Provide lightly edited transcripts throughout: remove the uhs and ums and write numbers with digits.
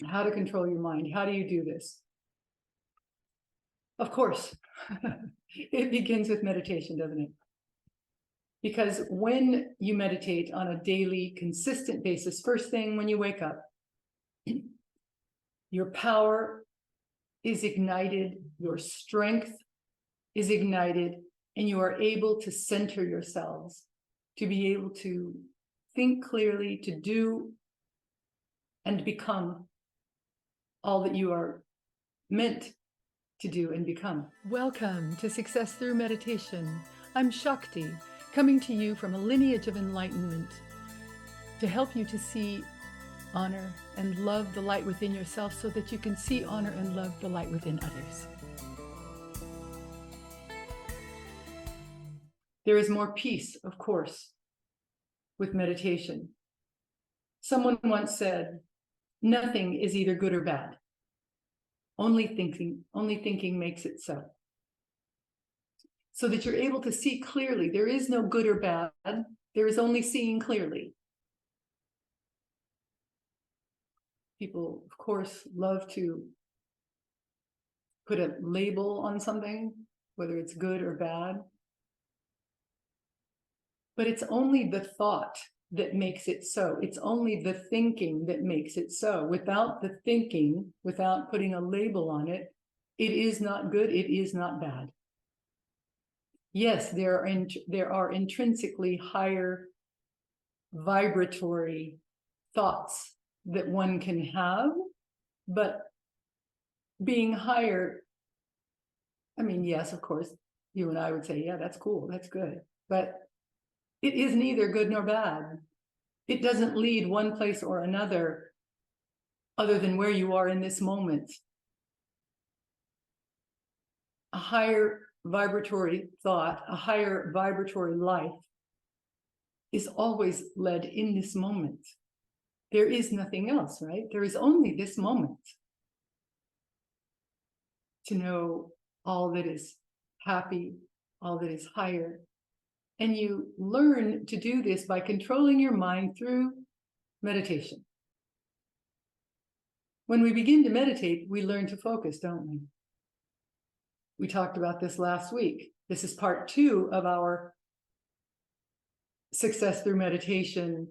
How to control your mind. How do you do this? Of course, it begins with meditation, doesn't it? Because when you meditate on a daily, consistent basis, first thing when you wake up, your power is ignited, your strength is ignited, and you are able to center yourselves, to be able to think clearly, to do and become all that you are meant to do and become. Welcome to Success Through Meditation. I'm Shakti, coming to you from a lineage of enlightenment to help you to see, honor, and love the light within yourself so that you can see, honor, and love the light within others. There is more peace, of course, with meditation. Someone once said, nothing is either good or bad. Only thinking makes it so. So that you're able to see clearly. There is no good or bad. There is only seeing clearly. People, of course, love to put a label on something, whether it's good or bad. But it's only the thought that makes it so. It's only the thinking that makes it so. Without the thinking, without putting a label on it, it is not good, it is not bad. Yes, there are intrinsically higher vibratory thoughts that one can have, but being higher, I mean, yes, of course, you and I would say, yeah, that's cool, that's good, but it is neither good nor bad. It doesn't lead one place or another other than where you are in this moment. A higher vibratory thought, a higher vibratory life is always led in this moment. There is nothing else, right? There is only this moment to know all that is happy, all that is higher. And you learn to do this by controlling your mind through meditation. When we begin to meditate, we learn to focus, don't we? We talked about this last week. This is part 2 of our Success Through Meditation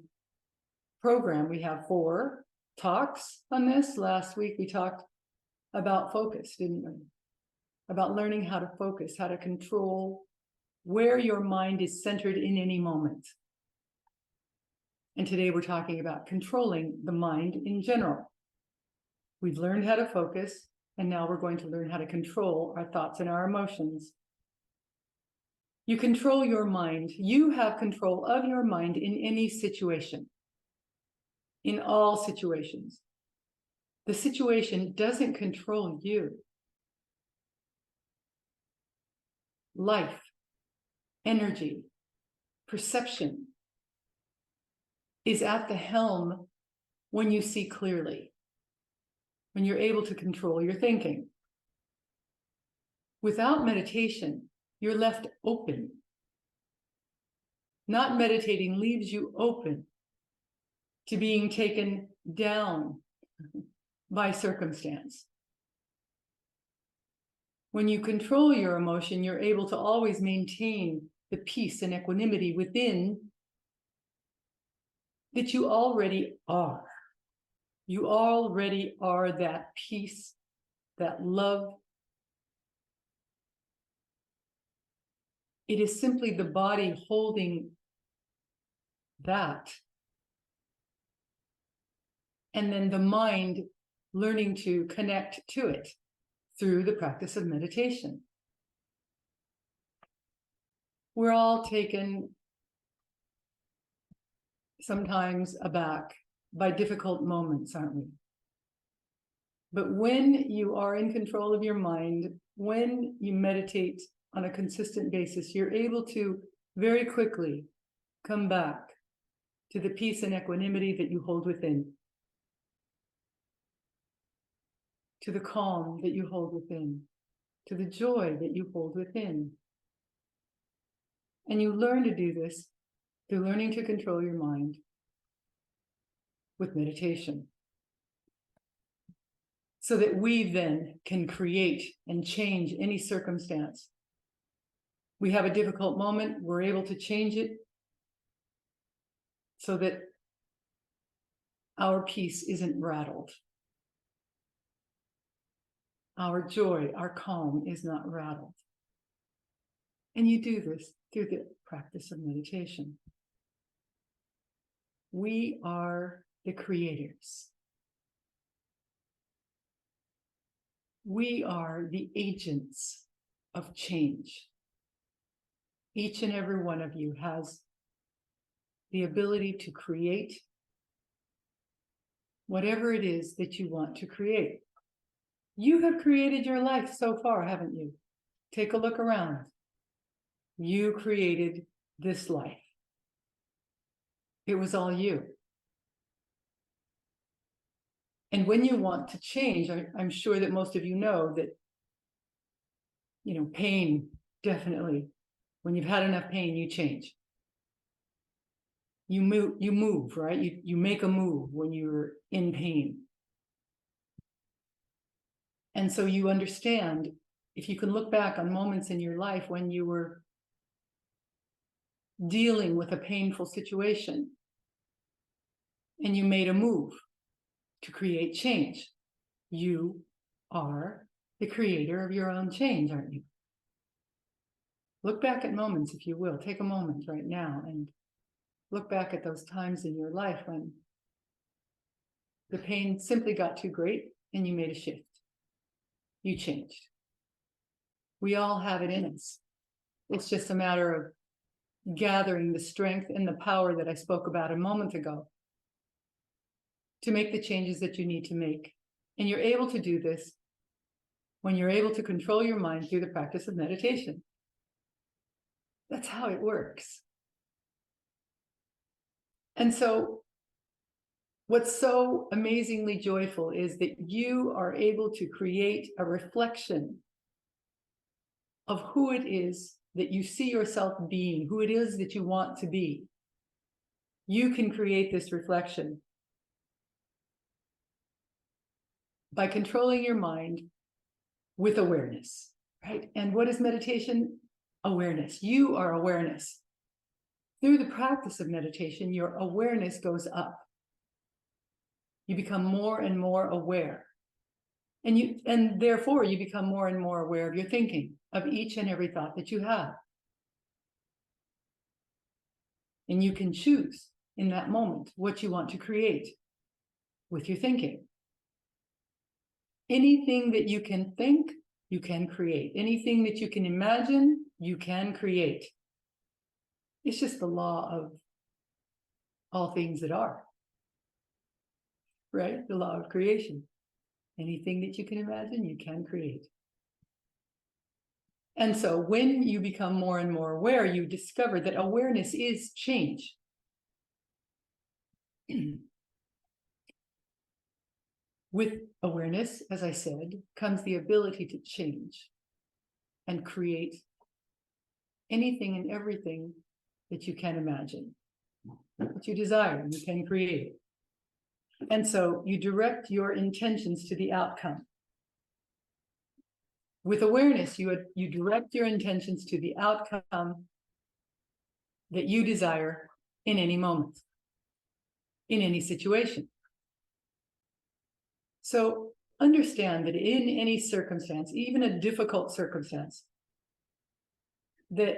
program. We have 4 talks on this. Last week we talked about focus, didn't we? About learning how to focus, how to control where your mind is centered in any moment. And today we're talking about controlling the mind in general. We've learned how to focus, and now we're going to learn how to control our thoughts and our emotions. You control your mind. You have control of your mind in any situation, in all situations. The situation doesn't control you. Life, energy, perception is at the helm when you see clearly, when you're able to control your thinking. Without meditation, you're left open. Not meditating leaves you open to being taken down by circumstance. When you control your emotion, you're able to always maintain the peace and equanimity within that you already are. You already are that peace, that love. It is simply the body holding that. And then the mind learning to connect to it through the practice of meditation. We're all taken sometimes aback by difficult moments, aren't we? But when you are in control of your mind, when you meditate on a consistent basis, you're able to very quickly come back to the peace and equanimity that you hold within, to the calm that you hold within, to the joy that you hold within. And you learn to do this through learning to control your mind with meditation. so that we then can create and change any circumstance. We have a difficult moment, we're able to change it so that our peace isn't rattled. Our joy, our calm is not rattled. And you do this through the practice of meditation. We are the creators. We are the agents of change. Each and every one of you has the ability to create whatever it is that you want to create. You have created your life so far, haven't you? Take a look around. You created this life. It was all you. And when you want to change, I'm sure that most of you know that, pain, definitely. When you've had enough pain, you change. You move, right? You make a move when you're in pain. And so you understand, if you can look back on moments in your life when you were dealing with a painful situation and you made a move to create change, you are the creator of your own change, aren't you? Look back at moments, if you will. Take a moment right now and look back at those times in your life when the pain simply got too great and you made a shift. You changed. We all have it in us. It's just a matter of gathering the strength and the power that I spoke about a moment ago to make the changes that you need to make. And you're able to do this when you're able to control your mind through the practice of meditation. That's how it works. And so what's so amazingly joyful is that you are able to create a reflection of who it is that you see yourself being, who it is that you want to be. You can create this reflection by controlling your mind with awareness, right? And what is meditation? Awareness. You are awareness. Through the practice of meditation, your awareness goes up. You become more and more aware. And therefore you become more and more aware of your thinking, of each and every thought that you have. And you can choose in that moment what you want to create with your thinking. Anything that you can think, you can create. Anything that you can imagine, you can create. It's just the law of all things that are, right? The law of creation. Anything that you can imagine, you can create. And so when you become more and more aware, you discover that awareness is change. With awareness, as I said, comes the ability to change and create anything and everything that you can imagine, that you desire, you can create. And so you direct your intentions to the outcome. With awareness, you direct your intentions to the outcome that you desire in any moment, in any situation. So understand that in any circumstance, even a difficult circumstance, that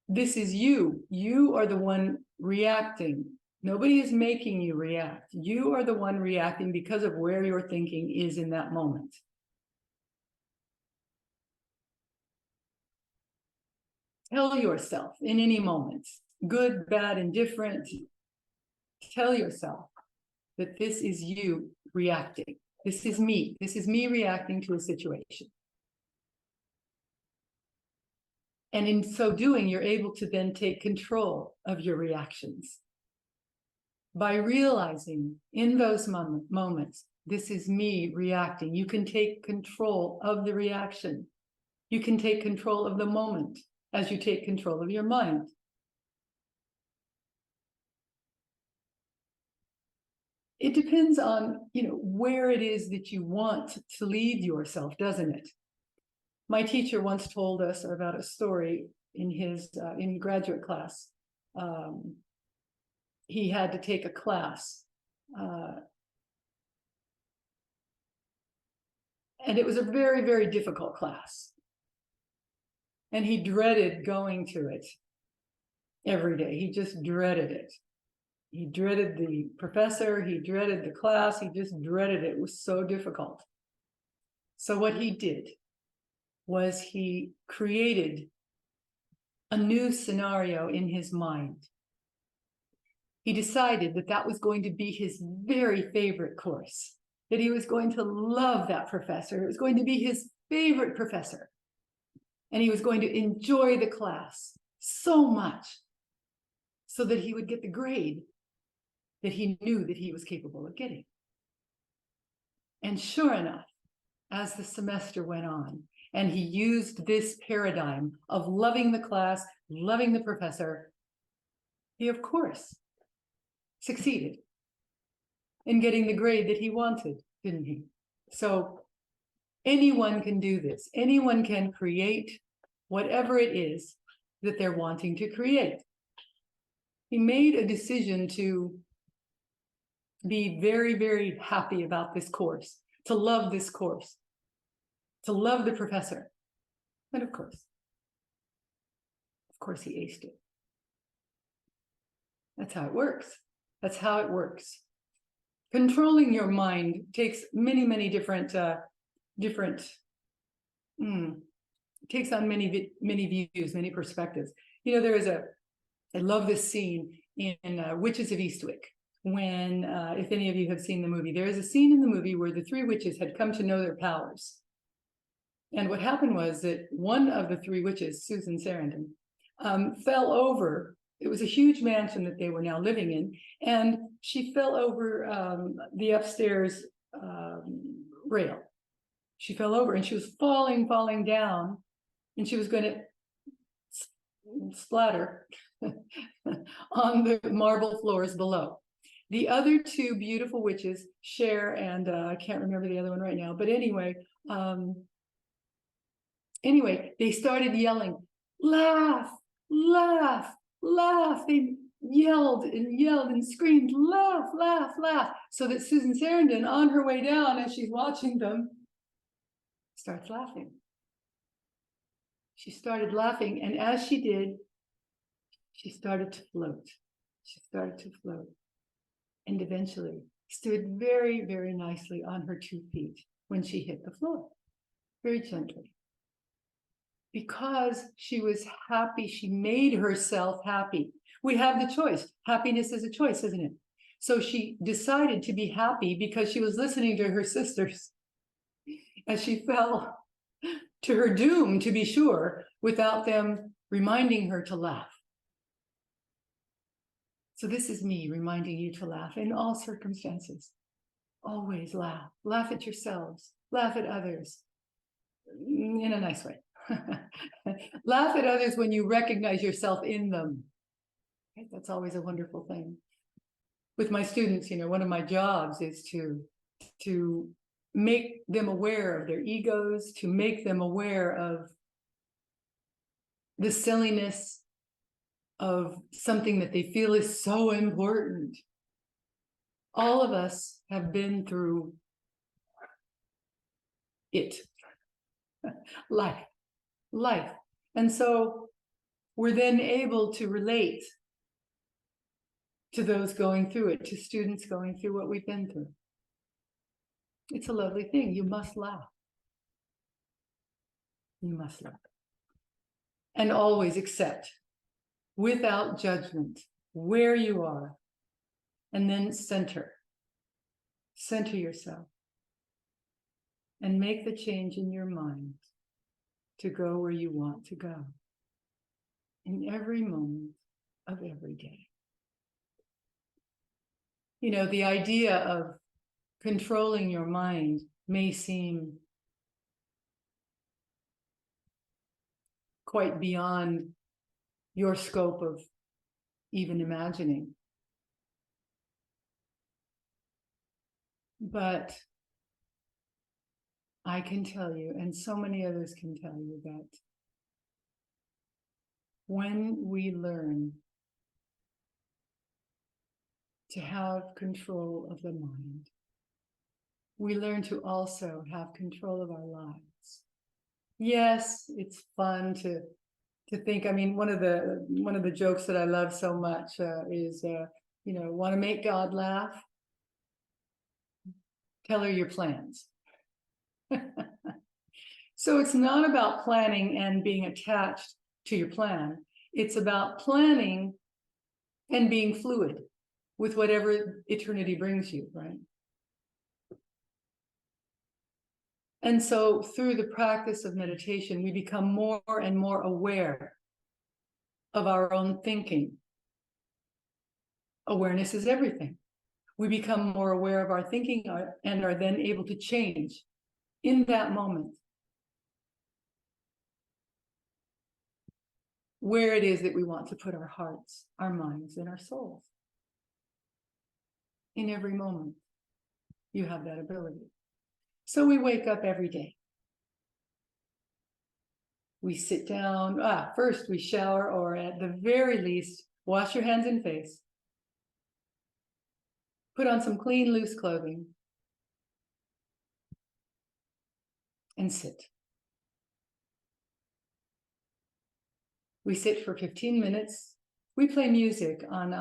this is you. You are the one reacting. Nobody is making you react. You are the one reacting because of where your thinking is in that moment. Tell yourself in any moment, good, bad, indifferent, tell yourself that this is you reacting. This is me. This is me reacting to a situation. And in so doing, you're able to then take control of your reactions. By realizing in those moments, this is me reacting, you can take control of the reaction. You can take control of the moment as you take control of your mind. it depends on, where it is that you want to lead yourself, doesn't it? My teacher once told us about a story in his in graduate class. He had to take a class, and it was a very, very difficult class. And he dreaded going to it every day. He just dreaded it. He dreaded the professor. He dreaded the class. He just dreaded it. It was so difficult. So what he did was he created a new scenario in his mind. He decided that that was going to be his very favorite course, that he was going to love that professor. It was going to be his favorite professor. And he was going to enjoy the class so much so that he would get the grade that he knew that he was capable of getting. And sure enough, as the semester went on, and he used this paradigm of loving the class, loving the professor, he, of course, succeeded in getting the grade that he wanted, didn't he? So anyone can do this. Anyone can create whatever it is that they're wanting to create. He made a decision to be very, very happy about this course, to love this course, to love the professor. And of course, he aced it. That's how it works. That's how it works. Controlling your mind takes many, many different, takes on many views, many perspectives. There is I love this scene in Witches of Eastwick. When, if any of you have seen the movie, there is a scene in the movie where the three witches had come to know their powers. And what happened was that one of the three witches, Susan Sarandon, fell over. It was a huge mansion that they were now living in, and she fell over the upstairs rail. She fell over, and she was falling down, and she was going to splatter on the marble floors below. The other two beautiful witches, Cher and I can't remember the other one right now, but anyway, they started yelling, "Laugh, laugh, laugh." They yelled and screamed, "Laugh, laugh, laugh," so that Susan Sarandon, on her way down, as she's watching them, starts laughing. She started laughing, and as she did, she started to float. She started to float, and eventually stood very, very nicely on her 2 feet when she hit the floor, very gently. Because she was happy, she made herself happy. We have the choice. Happiness is a choice, isn't it? So she decided to be happy because she was listening to her sisters as she fell to her doom, to be sure, without them reminding her to laugh. So this is me reminding you to laugh in all circumstances. Always laugh. Laugh at yourselves. Laugh at others in a nice way. Laugh at others when you recognize yourself in them. Right? That's always a wonderful thing. With my students, one of my jobs is to make them aware of their egos, to make them aware of the silliness of something that they feel is so important. All of us have been through it. Life. And so we're then able to relate to those going through it, to students going through what we've been through. It's a lovely thing. You must laugh. You must laugh. And always accept, without judgment, where you are. And then center. Center yourself. And make the change in your mind to go where you want to go in every moment of every day. The idea of controlling your mind may seem quite beyond your scope of even imagining. But I can tell you, and so many others can tell you, that when we learn to have control of the mind, we learn to also have control of our lives. Yes, it's fun to think. I mean, one of the jokes that I love so much is, want to make God laugh? Tell her your plans. So it's not about planning and being attached to your plan. It's about planning and being fluid with whatever eternity brings you, right? And so through the practice of meditation, we become more and more aware of our own thinking. Awareness is everything. We become more aware of our thinking and are then able to change in that moment where it is that we want to put our hearts, our minds, and our souls. In every moment, you have that ability. So we wake up every day. We sit down. First we shower, or at the very least, wash your hands and face. Put on some clean, loose clothing. And sit. We sit for 15 minutes. We play music on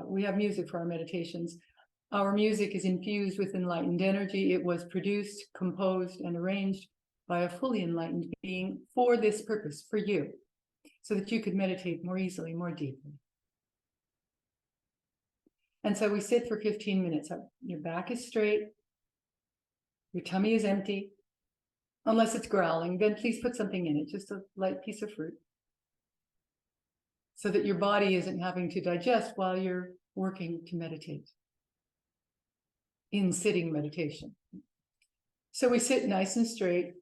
we have music for our meditations. Our music is infused with enlightened energy. It was produced, composed, and arranged by a fully enlightened being for this purpose, for you, so that you could meditate more easily, more deeply. And so we sit for 15 minutes. Your back is straight. Your tummy is empty. Unless it's growling, then please put something in it, just a light piece of fruit, so that your body isn't having to digest while you're working to meditate in sitting meditation. So we sit nice and straight.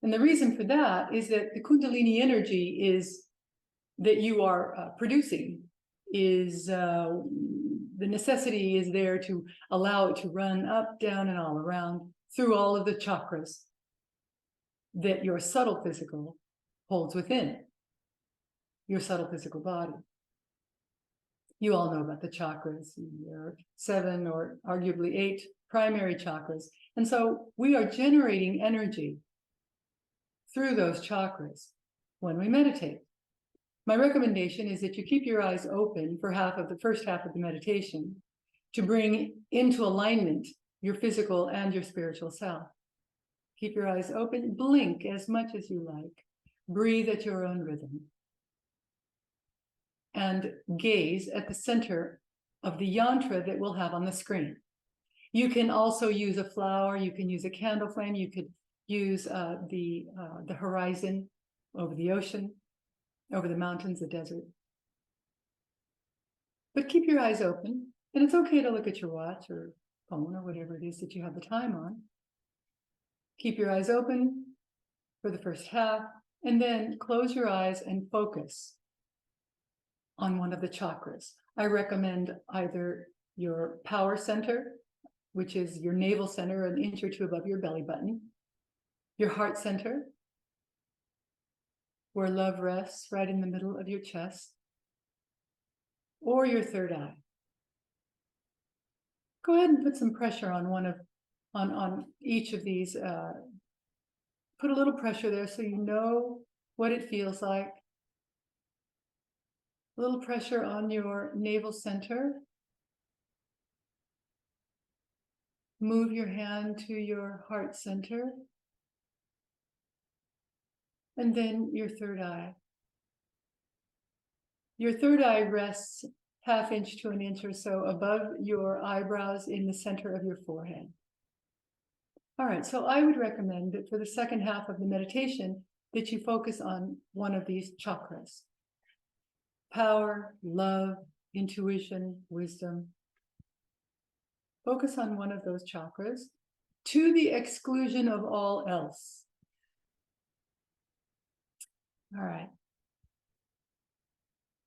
And the reason for that is that the Kundalini energy is that you are producing is the necessity is there to allow it to run up, down, and all around through all of the chakras that your subtle physical holds within your subtle physical body. You all know about the chakras. There are 7 or arguably 8 primary chakras. And so we are generating energy through those chakras when we meditate. My recommendation is that you keep your eyes open for the first half of the meditation to bring into alignment your physical and your spiritual self. Keep your eyes open, blink as much as you like, breathe at your own rhythm, and gaze at the center of the yantra that we'll have on the screen. You can also use a flower, you can use a candle flame, you could use the horizon over the ocean, over the mountains, the desert. But keep your eyes open, and it's okay to look at your watch or phone or whatever it is that you have the time on. Keep your eyes open for the first half, and then close your eyes and focus on one of the chakras. I recommend either your power center, which is your navel center, an inch or 2 above your belly button, your heart center, where love rests right in the middle of your chest, or your third eye. Go ahead and put some pressure on each of these. Put a little pressure there so you know what it feels like. A little pressure on your navel center. Move your hand to your heart center. And then your third eye. Your third eye rests ½ inch to an inch or so above your eyebrows in the center of your forehead. All right, so I would recommend that for the second half of the meditation that you focus on one of these chakras. Power, love, intuition, wisdom. Focus on one of those chakras to the exclusion of all else. All right.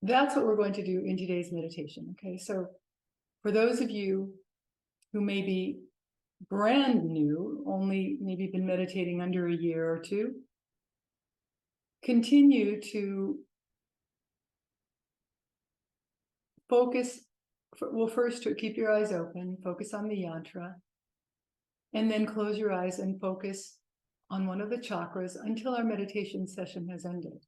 That's what we're going to do in today's meditation, okay? So for those of you who may be brand new, only maybe been meditating under a year or two, continue to focus. Well, first, to keep your eyes open, focus on the yantra, and then close your eyes and focus on one of the chakras until our meditation session has ended.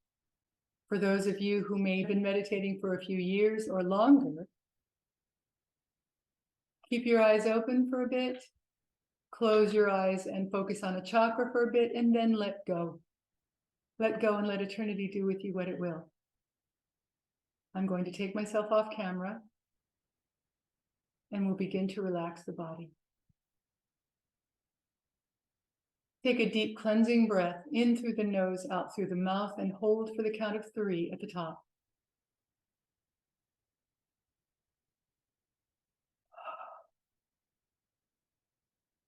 For those of you who may have been meditating for a few years or longer, keep your eyes open for a bit, close your eyes and focus on a chakra for a bit, and then let go. Let go and let eternity do with you what it will. I'm going to take myself off camera, and we'll begin to relax the body. Take a deep cleansing breath in through the nose, out through the mouth, and hold for the count of 3 at the top.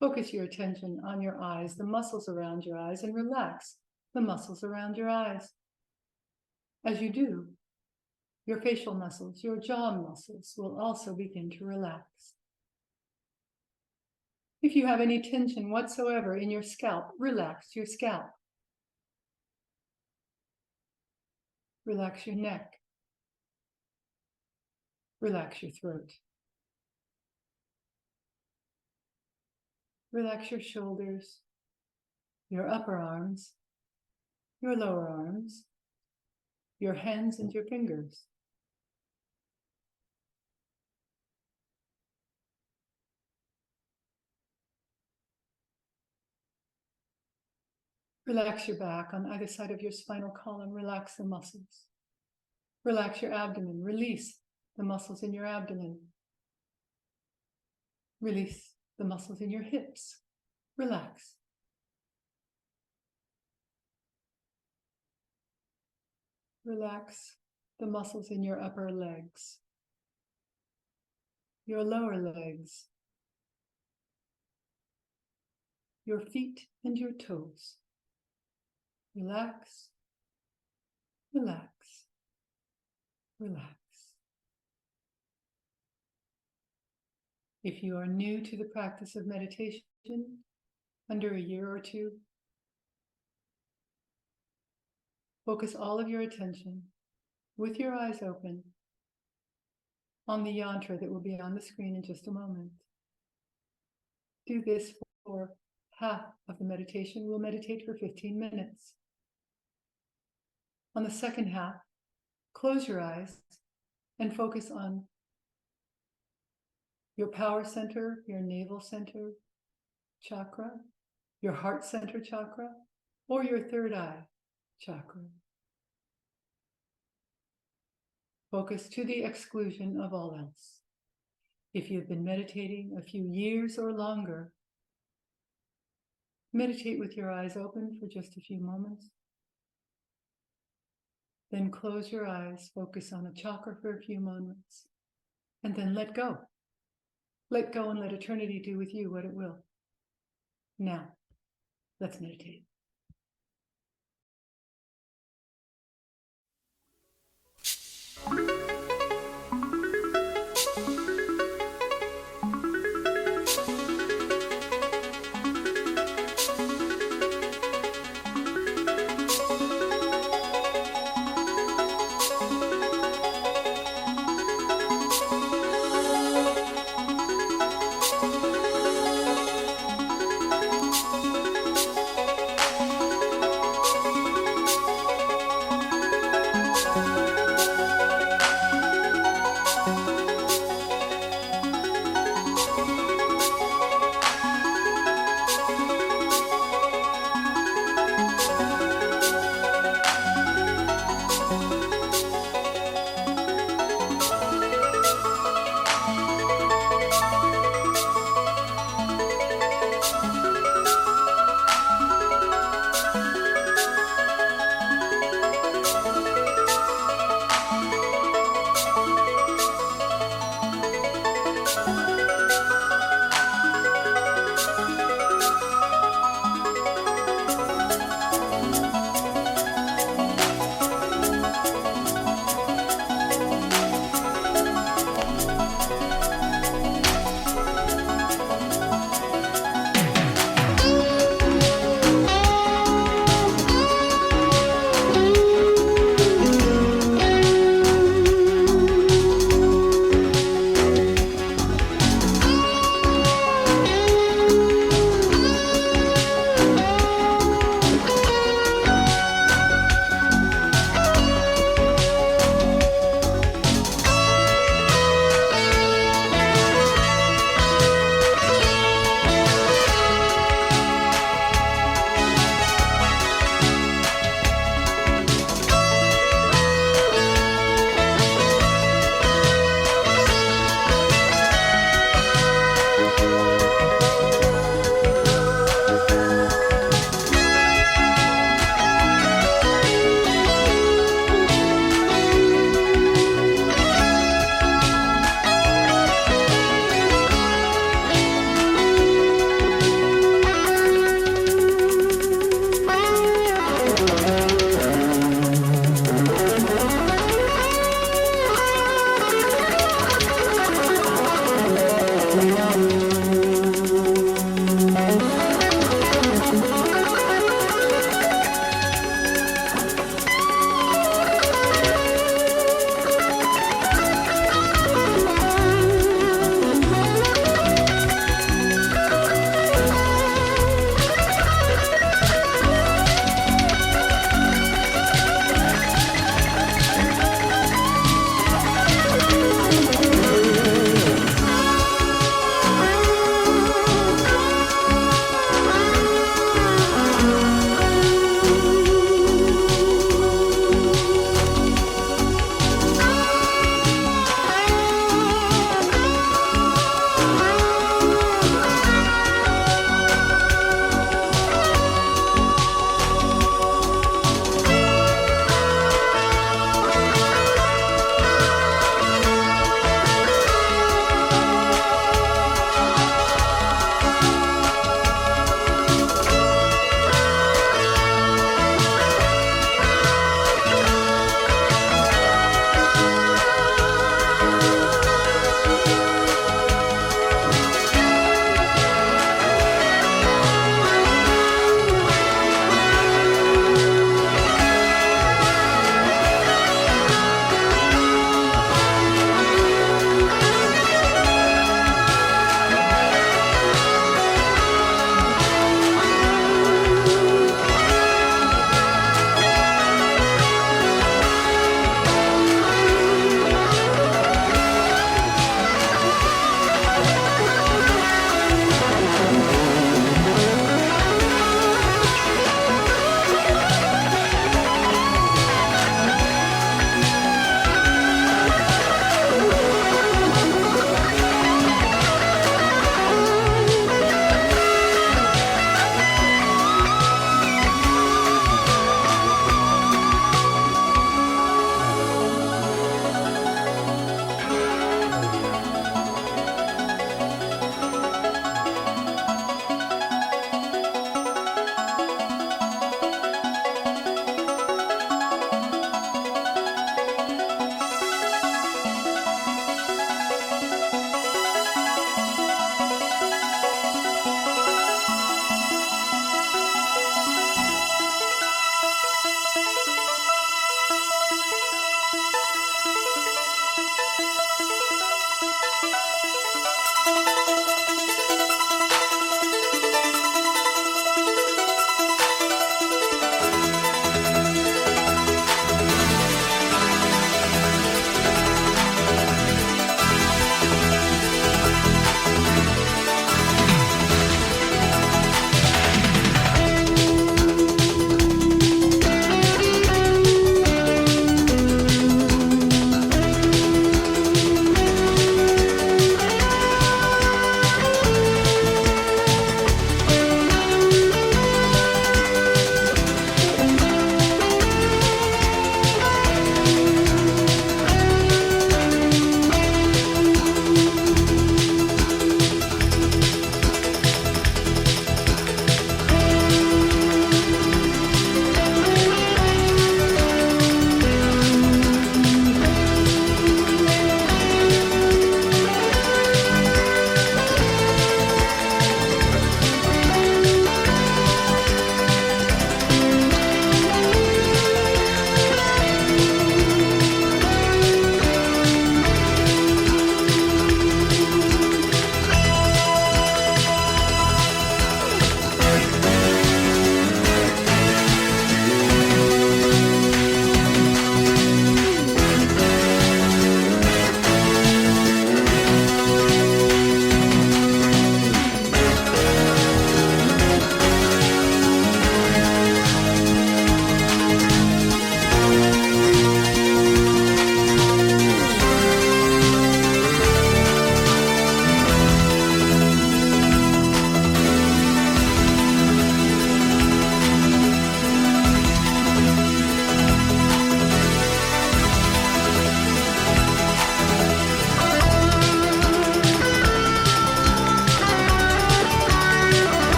Focus your attention on your eyes, the muscles around your eyes, and relax the muscles around your eyes. As you do, your facial muscles, your jaw muscles will also begin to relax. If you have any tension whatsoever in your scalp, relax your scalp. Relax your neck. Relax your throat. Relax your shoulders, your upper arms, your lower arms, your hands and your fingers. Relax your back on either side of your spinal column. Relax the muscles. Relax your abdomen. Release the muscles in your abdomen. Release the muscles in your hips. Relax. Relax the muscles in your upper legs, your lower legs, your feet and your toes. Relax, relax, relax. If you are new to the practice of meditation, under a year or two, focus all of your attention, with your eyes open, on the yantra that will be on the screen in just a moment. Do this for half of the meditation. We'll meditate for 15 minutes. On the second half, close your eyes and focus on your power center, your navel center chakra, your heart center chakra, or your third eye chakra. Focus to the exclusion of all else. If you've been meditating a few years or longer, meditate with your eyes open for just a few moments. Then close your eyes, focus on a chakra for a few moments, and then let go. Let go and let eternity do with you what it will. Now, let's meditate.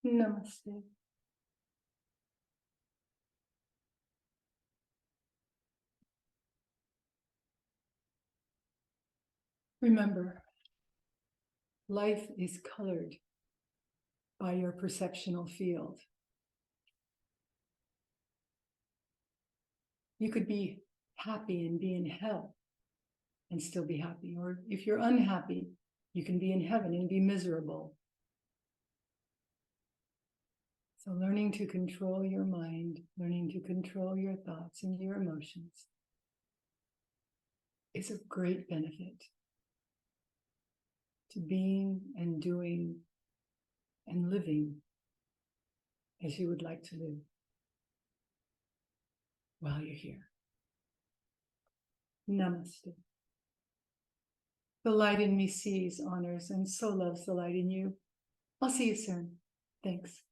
Namaste. Remember, life is colored by your perceptional field. You could be happy and be in hell and still be happy. Or if you're unhappy, you can be in heaven and be miserable. So learning to control your mind, learning to control your thoughts and your emotions is of great benefit to being and doing and living as you would like to live while you're here. Namaste. The light in me sees, honors, and so loves the light in you. I'll see you soon. Thanks.